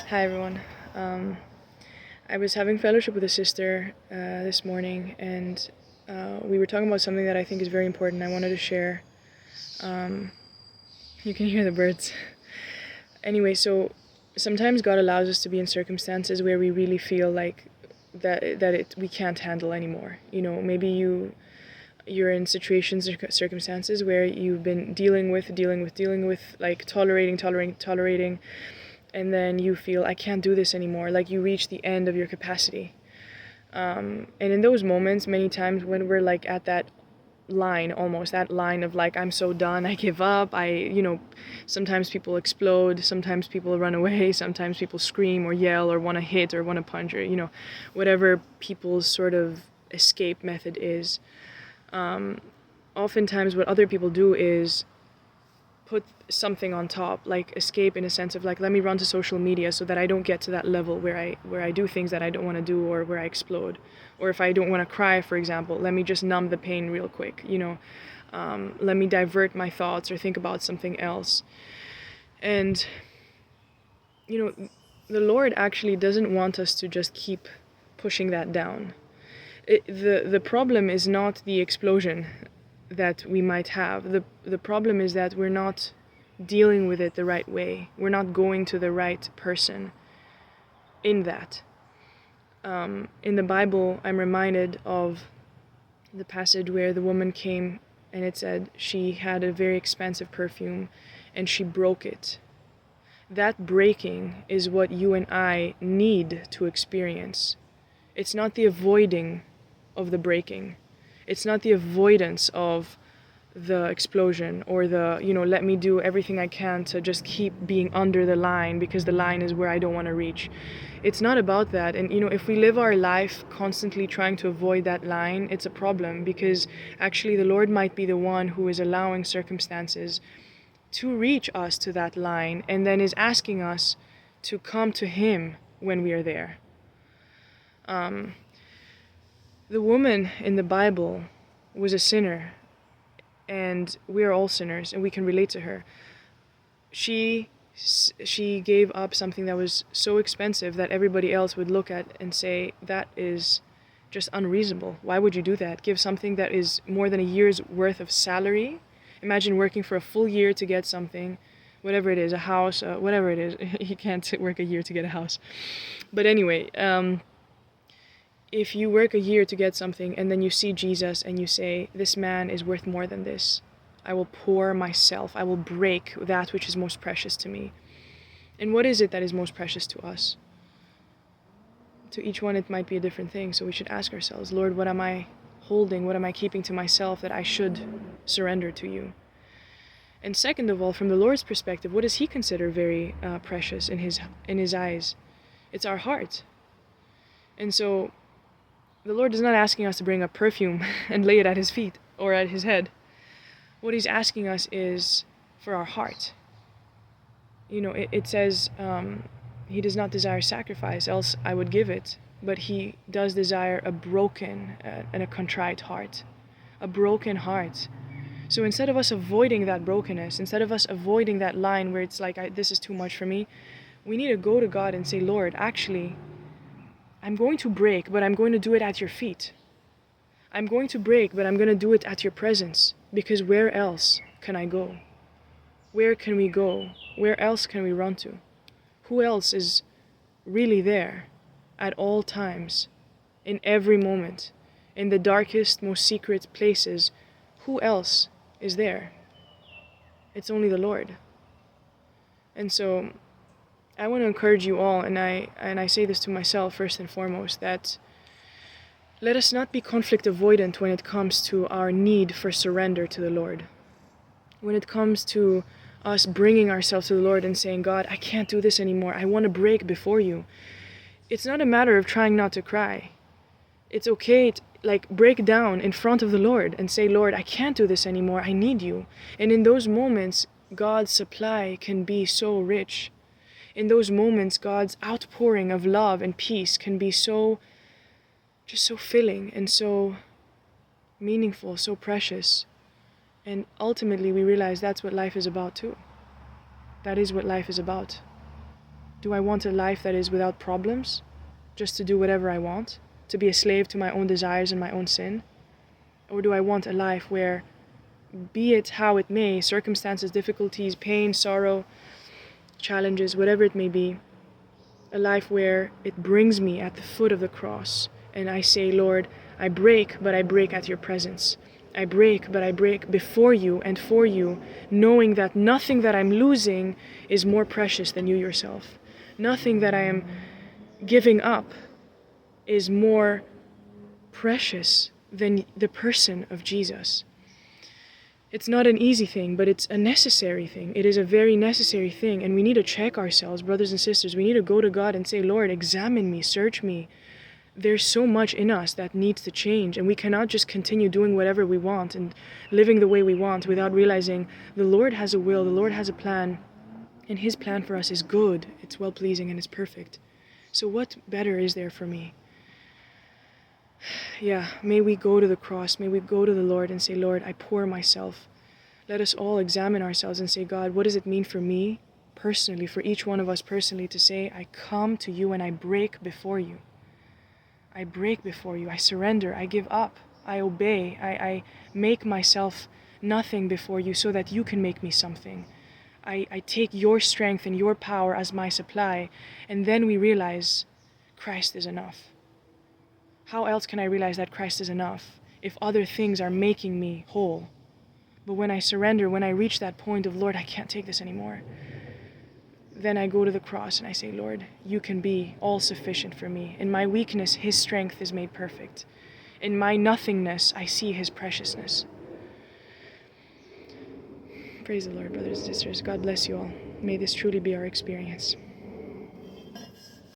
Hi everyone. Um, I was having fellowship with a sister this morning, and we were talking about something that I think is very important. I wanted to share. Um, you can hear the birds. Anyway, so sometimes God allows us to be in circumstances where we really feel like we can't handle anymore. Maybe you're in situations or circumstances where you've been dealing with, like tolerating, and then you feel I can't do this anymore. Like you reach the end of your capacity. And in those moments, many times when we're like at that line, almost that line of like I'm so done, I give up. Sometimes people explode, sometimes people run away, sometimes people scream or yell or want to hit or want to punch or whatever people's sort of escape method is. Oftentimes, what other people do is put something on top, like escape in a sense of like, let me run to social media so that I don't get to that level where I do things that I don't want to do, or where I explode. Or if I don't want to cry, for example, let me just numb the pain real quick, let me divert my thoughts or think about something else. And the Lord actually doesn't want us to just keep pushing that down. The problem is not the explosion that we might have. The problem is that we're not dealing with it the right way. We're not going to the right person in that. In the Bible, I'm reminded of the passage where the woman came and it said she had a very expensive perfume and she broke it. That breaking is what you and I need to experience. It's not the avoiding of the breaking. It's not the avoidance of the explosion or let me do everything I can to just keep being under the line because the line is where I don't want to reach. It's not about that. And if we live our life constantly trying to avoid that line, it's a problem, because actually the Lord might be the one who is allowing circumstances to reach us to that line and then is asking us to come to Him when we are there. The woman in the Bible was a sinner, and we are all sinners, and we can relate to her. She gave up something that was so expensive that everybody else would look at and say, that is just unreasonable. Why would you do that? Give something that is more than a year's worth of salary. Imagine working for a full year to get something, whatever it is, a house, whatever it is. You can't work a year to get a house. But anyway, if you work a year to get something and then you see Jesus and you say, this man is worth more than this, I will pour myself, I will break that which is most precious to me. And what is it that is most precious to us? To each one it might be a different thing, so we should ask ourselves, Lord, what am I holding, what am I keeping to myself that I should surrender to you? And second of all, from the Lord's perspective, what does He consider very precious in His eyes? It's our heart. And so the Lord is not asking us to bring a perfume and lay it at His feet or at His head. What He's asking us is for our heart. It says He does not desire sacrifice, else I would give it. But He does desire a broken and a contrite heart. A broken heart. So instead of us avoiding that brokenness, instead of us avoiding that line where it's like, this is too much for me, we need to go to God and say, Lord, actually, I'm going to break, but I'm going to do it at your feet. I'm going to break, but I'm going to do it at your presence, because where else can I go? Where can we go? Where else can we run to? Who else is really there at all times, in every moment, in the darkest, most secret places? Who else is there? It's only the Lord. And so I want to encourage you all, and I say this to myself first and foremost, that let us not be conflict avoidant when it comes to our need for surrender to the Lord. When it comes to us bringing ourselves to the Lord and saying, God, I can't do this anymore. I want to break before you. It's not a matter of trying not to cry. It's okay to break down in front of the Lord and say, Lord, I can't do this anymore. I need you. And in those moments, God's supply can be so rich. In those moments, God's outpouring of love and peace can be so filling and so meaningful, so precious. And ultimately, we realize that's what life is about too. That is what life is about. Do I want a life that is without problems, just to do whatever I want, to be a slave to my own desires and my own sin? Or do I want a life where, be it how it may, circumstances, difficulties, pain, sorrow, challenges, whatever it may be, a life where it brings me at the foot of the cross and I say, Lord, I break, but I break at your presence. I break, but I break before you and for you, knowing that nothing that I'm losing is more precious than you yourself. Nothing that I am giving up is more precious than the person of Jesus. It's not an easy thing, but it's a necessary thing. It is a very necessary thing, and we need to check ourselves, brothers and sisters. We need to go to God and say, Lord, examine me, search me. There's so much in us that needs to change, and we cannot just continue doing whatever we want and living the way we want without realizing the Lord has a will, the Lord has a plan, and His plan for us is good, it's well-pleasing, and it's perfect. So what better is there for me? Yeah, may we go to the cross, may we go to the Lord and say, Lord, I pour myself. Let us all examine ourselves and say, God, what does it mean for me personally, for each one of us personally, to say, I come to you and I break before you. I break before you, I surrender, I give up, I obey, I make myself nothing before you so that you can make me something. I take your strength and your power as my supply, and then we realize Christ is enough. How else can I realize that Christ is enough if other things are making me whole? But when I surrender, when I reach that point of, Lord, I can't take this anymore, then I go to the cross and I say, Lord, you can be all sufficient for me. In my weakness, His strength is made perfect. In my nothingness, I see His preciousness. Praise the Lord, brothers and sisters. God bless you all. May this truly be our experience.